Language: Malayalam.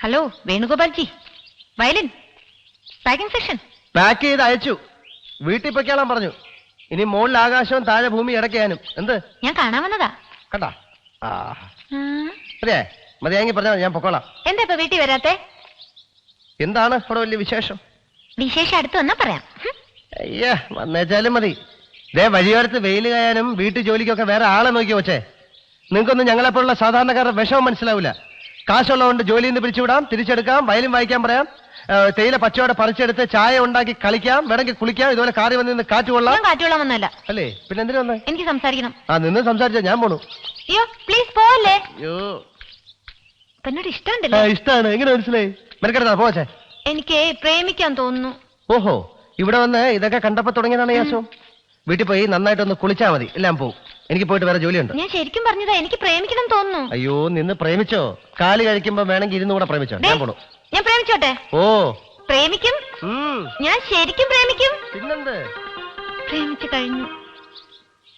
Hello Venugopalji, violin packing section pack ചെയ്ത് അയച്ചു. വീട്ടിൽ പൊയ്ക്കാളാൻ പറഞ്ഞു. ഇനി മുകളിൽ ആകാശവും താഴെ ഭൂമി ഇടയ്ക്കാനും. എന്ത്? ഞാൻ കാണാൻ വന്നതാ. കണ്ടാ? അതെ, മതിയാങ്കി പറഞ്ഞാൽ ഞാൻ പൊക്കോളാം. എന്താ ഇപ്പൊ വീട്ടിൽ വരാത്തെ? എന്താണ് ഇവിടെ വലിയ വിശേഷം? വിശേഷം അടുത്ത് വന്നാ പറയാം. അയ്യാ, വന്നേച്ചാലും മതി. ദേ വഴിയോരത്ത് വെയിൽ കായാനും വീട്ടു ജോലിക്കൊക്കെ വേറെ ആളെ നോക്കി വെച്ചേ. നിങ്ങൾക്കൊന്നും ഞങ്ങളെപ്പോലുള്ള സാധാരണക്കാരുടെ വിഷമം മനസ്സിലാവില്ല. കാശുള്ളതുകൊണ്ട് ജോലിയിൽ നിന്ന് പിരിച്ചുവിടാം, തിരിച്ചെടുക്കാം, വയലും വായിക്കാൻ പറയാം, തേയില പച്ചയോടെ പറിച്ചെടുത്ത് ചായ ഉണ്ടാക്കി കളിക്കാം, വേണമെങ്കിൽ കുളിക്കാം, ഇതുപോലെ കാറി വന്ന് നിന്ന് കാറ്റ് കൊള്ളാം. കാറ്റ് കൊള്ളാൻ വന്നല്ല അല്ലേ? പിന്നെ എന്തിനാ വന്നേ? എനിക്ക് സംസാരിക്കണം. നിന്ന് സംസാരിച്ചാ ഞാൻ പോണു. അയ്യോ പ്ലീസ് പോവല്ലേ. അയ്യോ എന്നോട് ഇഷ്ടമുണ്ടല്ലോ. ഇഷ്ടമാണ്. എങ്ങനെ മനസ്സിലായി? മെനക്കെടുത്താ പോവച്ചേ. എനിക്ക് പ്രേമിക്കാൻ തോന്നുന്നു. ഓഹോ, ഇവിടെ വന്ന് ഇതൊക്കെ കണ്ടപ്പോ തുടങ്ങിയതാണ് യാസോ. വീട്ടിൽ പോയി നന്നായിട്ടൊന്ന് കുളിച്ചാ മതി, എല്ലാം പോവും. എനിക്ക് പോയിട്ട് വേറെ ജോലിയുണ്ട്. ഞാൻ ശരിക്കും പറഞ്ഞതാ, എനിക്ക് പ്രേമിക്കണം തോന്നുന്നു. അയ്യോ, നിന്ന് പ്രേമിച്ചോ? കാല് കഴിക്കുമ്പോ വേണമെങ്കിൽ ഇരുന്ന് കൂടെ പ്രേമിച്ചോ. ഞാൻ പോണു. ഞാൻ പ്രേമിച്ചോട്ടെ? ഓ പ്രേമിക്കും. ഞാൻ ശരിക്കും പ്രേമിക്കും. പിന്നെന്ത്? പ്രേമിച്ചു കഴിഞ്ഞു.